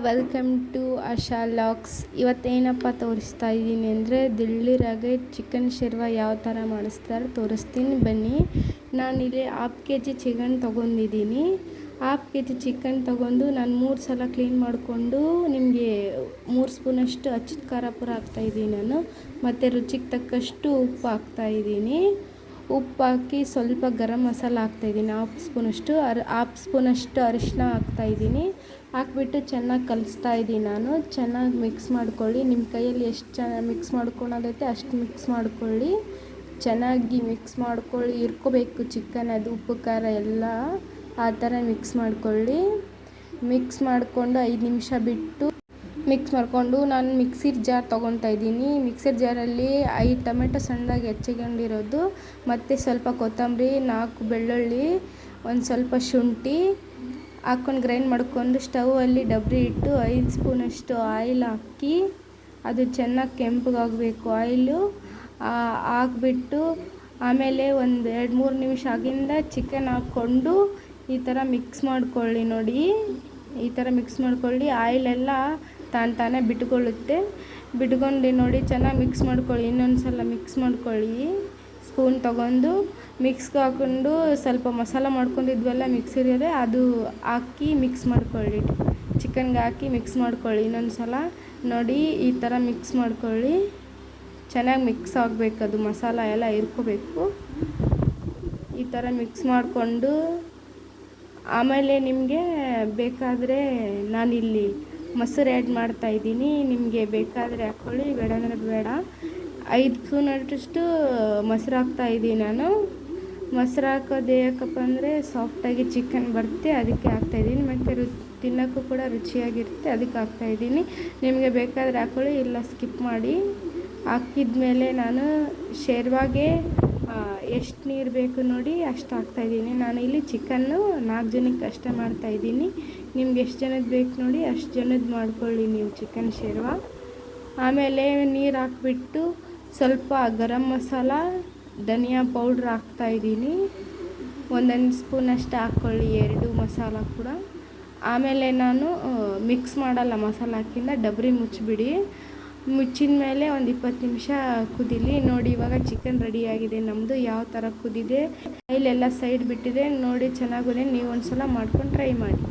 Welcome to Asha logs. ಇವತ್ತೇನಪ್ಪ ತೋರಿಸ್ತಾ ಇದ್ದೀನಿ ಅಂದರೆ ದಿಳ್ಳಿರಾಗೆ ಚಿಕನ್ ಶೇರ್ವ ಯಾವ ಥರ ಮಾಡಿಸ್ತಾರೆ ತೋರಿಸ್ತೀನಿ ಬನ್ನಿ. ನಾನಿಲ್ಲಿ 1/2 kg ಚಿಕನ್ ತೊಗೊಂಡಿದ್ದೀನಿ. 1/2 kg ಚಿಕನ್ ತೊಗೊಂಡು ನಾನು 3 ಸಲ ಕ್ಲೀನ್ ಮಾಡಿಕೊಂಡು ನಿಮಗೆ 3 ಸ್ಪೂನಷ್ಟು ಅಚ್ಚಿದ ಖಾರ ಪುರ ಹಾಕ್ತಾಯಿದ್ದೀನಿ ನಾನು. ಮತ್ತು ರುಚಿಗೆ ತಕ್ಕಷ್ಟು ಉಪ್ಪು ಹಾಕ್ತಾಯಿದ್ದೀನಿ. ಉಪ್ಪು ಹಾಕಿ ಸ್ವಲ್ಪ ಗರಂ ಮಸಾಲ ಹಾಕ್ತಾಯಿದ್ದೀನಿ 1/2 ಸ್ಪೂನಷ್ಟು ಅರಿಶಿನ ಹಾಕ್ತಾಯಿದ್ದೀನಿ. ಹಾಕ್ಬಿಟ್ಟು ಚೆನ್ನಾಗಿ ಕಲಿಸ್ತಾ ಇದ್ದೀನಿ ನಾನು. ಚೆನ್ನಾಗಿ ಮಿಕ್ಸ್ ಮಾಡ್ಕೊಳ್ಳಿ. ನಿಮ್ಮ ಕೈಯಲ್ಲಿ ಎಷ್ಟು ಚೆನ್ನಾಗಿ ಮಿಕ್ಸ್ ಮಾಡ್ಕೊಳೋದೈತೆ ಅಷ್ಟು ಮಿಕ್ಸ್ ಮಾಡ್ಕೊಳ್ಳಿ. ಚೆನ್ನಾಗಿ ಮಿಕ್ಸ್ ಮಾಡ್ಕೊಳ್ಳಿ. ಇರ್ಕೋಬೇಕು ಚಿಕನ್, ಅದು ಉಪ್ಪು ಖಾರ ಎಲ್ಲ ಆ ಥರ ಮಿಕ್ಸ್ ಮಾಡ್ಕೊಳ್ಳಿ. ಮಿಕ್ಸ್ ಮಾಡಿಕೊಂಡು 5 ನಿಮಿಷ ಬಿಟ್ಟು ಮಿಕ್ಸ್ ಮಾಡಿಕೊಂಡು ನಾನು ಮಿಕ್ಸಿರ್ ಜಾರ್ ತೊಗೊತಾ ಇದ್ದೀನಿ. ಮಿಕ್ಸರ್ ಜಾರಲ್ಲಿ 5 ಟೊಮೆಟೊ ಸಣ್ಣದಾಗಿ ಹೆಚ್ಚಿಕೊಂಡಿರೋದು, ಮತ್ತು ಸ್ವಲ್ಪ ಕೊತ್ತಂಬರಿ, 4 ಬೆಳ್ಳುಳ್ಳಿ, ಒಂದು ಸ್ವಲ್ಪ ಶುಂಠಿ ಹಾಕ್ಕೊಂಡು ಗ್ರೈಂಡ್ ಮಾಡಿಕೊಂಡು ಸ್ಟವಲ್ಲಿ ಡಬ್ರಿ ಇಟ್ಟು 5 ಸ್ಪೂನಷ್ಟು ಆಯಿಲ್ ಹಾಕಿ ಅದು ಚೆನ್ನಾಗಿ ಕೆಂಪಗಾಗಬೇಕು ಆಯಿಲು. ಹಾಕ್ಬಿಟ್ಟು ಆಮೇಲೆ ಒಂದು 2-3 ನಿಮಿಷ ಆಗಿಂದ ಚಿಕನ್ ಹಾಕ್ಕೊಂಡು ಈ ಥರ ಮಿಕ್ಸ್ ಮಾಡ್ಕೊಳ್ಳಿ. ನೋಡಿ ಈ ಥರ ಮಿಕ್ಸ್ ಮಾಡ್ಕೊಳ್ಳಿ. ಆಯಿಲೆಲ್ಲ ತಾನೇ ಬಿಟ್ಕೊಳ್ಳುತ್ತೆ. ಬಿಟ್ಕೊಂಡು ನೋಡಿ ಚೆನ್ನಾಗಿ ಮಿಕ್ಸ್ ಮಾಡ್ಕೊಳ್ಳಿ. ಇನ್ನೊಂದು ಸಲ ಮಿಕ್ಸ್ ಮಾಡ್ಕೊಳ್ಳಿ. ಸ್ಪೂನ್ ತೊಗೊಂಡು ಮಿಕ್ಸ್ಗೆ ಹಾಕ್ಕೊಂಡು ಸ್ವಲ್ಪ ಮಸಾಲ ಮಾಡ್ಕೊಂಡಿದ್ವಲ್ಲ ಮಿಕ್ಸಿಗೆ ಅದು ಹಾಕಿ ಮಿಕ್ಸ್ ಮಾಡ್ಕೊಳ್ಳಿ. ಚಿಕನ್ಗೆ ಹಾಕಿ ಮಿಕ್ಸ್ ಮಾಡ್ಕೊಳ್ಳಿ. ಇನ್ನೊಂದು ಸಲ ನೋಡಿ ಈ ಥರ ಮಿಕ್ಸ್ ಮಾಡ್ಕೊಳ್ಳಿ. ಚೆನ್ನಾಗಿ ಮಿಕ್ಸ್ ಆಗಬೇಕು, ಅದು ಮಸಾಲ ಎಲ್ಲ ಇರ್ಕೋಬೇಕು. ಈ ಥರ ಮಿಕ್ಸ್ ಮಾಡಿಕೊಂಡು ಆಮೇಲೆ ನಿಮಗೆ ಬೇಕಾದರೆ ನಾನಿಲ್ಲಿ ಮೊಸರು ಆ್ಯಡ್ ಮಾಡ್ತಾಯಿದ್ದೀನಿ. ನಿಮಗೆ ಬೇಕಾದರೆ ಹಾಕ್ಕೊಳ್ಳಿ, ಬೇಡ ಅಂದರೆ ಬೇಡ. 5 ಸ್ಪೂನಷ್ಟು ಮೊಸರು ಹಾಕ್ತಾಯಿದ್ದೀನಿ ನಾನು. ಮೊಸರು ಹಾಕೋದು ಯಾಕಪ್ಪ ಅಂದರೆ ಸಾಫ್ಟಾಗಿ ಚಿಕನ್ ಬರುತ್ತೆ, ಅದಕ್ಕೆ ಹಾಕ್ತಾಯಿದ್ದೀನಿ. ಮತ್ತು ತಿನ್ನೋಕ್ಕೂ ಕೂಡ ರುಚಿಯಾಗಿರುತ್ತೆ, ಅದಕ್ಕೆ ಹಾಕ್ತಾಯಿದ್ದೀನಿ. ನಿಮಗೆ ಬೇಕಾದರೆ ಹಾಕ್ಕೊಳ್ಳಿ, ಇಲ್ಲ ಸ್ಕಿಪ್ ಮಾಡಿ. ಹಾಕಿದ್ಮೇಲೆ ನಾನು ಶೇರ್ವಾಗೆ ಎಷ್ಟು ನೀರು ಬೇಕು ನೋಡಿ ಅಷ್ಟು ಹಾಕ್ತಾಯಿದ್ದೀನಿ. ನಾನು ಇಲ್ಲಿ ಚಿಕನ್ನು 4 ಜನಕ್ಕೆ ಅಷ್ಟೇ ಮಾಡ್ತಾಯಿದ್ದೀನಿ. ನಿಮ್ಗೆ ಎಷ್ಟು ಜನದ ಬೇಕು ನೋಡಿ ಅಷ್ಟು ಜನದ್ದು ಮಾಡ್ಕೊಳ್ಳಿ ನೀವು ಚಿಕನ್ ಶೇರ್ವ. ಆಮೇಲೆ ನೀರು ಹಾಕ್ಬಿಟ್ಟು ಸ್ವಲ್ಪ ಗರಂ ಮಸಾಲ, ಧನಿಯಾ ಪೌಡ್ರ್ ಹಾಕ್ತಾಯಿದ್ದೀನಿ. 1 ಸ್ಪೂನಷ್ಟು ಹಾಕ್ಕೊಳ್ಳಿ, 2 ಮಸಾಲ ಕೂಡ. ಆಮೇಲೆ ನಾನು ಮಿಕ್ಸ್ ಮಾಡಲ್ಲ ಮಸಾಲ ಹಾಕಿಂದ, ಡಬ್ರಿ ಮುಚ್ಚಿಬಿಡಿ. ಮುಚ್ಚಿದ ಮೇಲೆ ಒಂದು 20 ನಿಮಿಷ ಕುದೀಲಿ. ನೋಡಿ ಇವಾಗ ಚಿಕನ್ ರೆಡಿಯಾಗಿದೆ ನಮ್ಮದು. ಯಾವ ಥರ ಕುದಿದೆ, ಆಯಿಲೆಲ್ಲ ಸೈಡ್ ಬಿಟ್ಟಿದೆ ನೋಡಿ, ಚೆನ್ನಾಗಿದೆ. ನೀವು ಒಂದು ಸಲ ಮಾಡ್ಕೊಂಡು ಟ್ರೈ ಮಾಡಿ.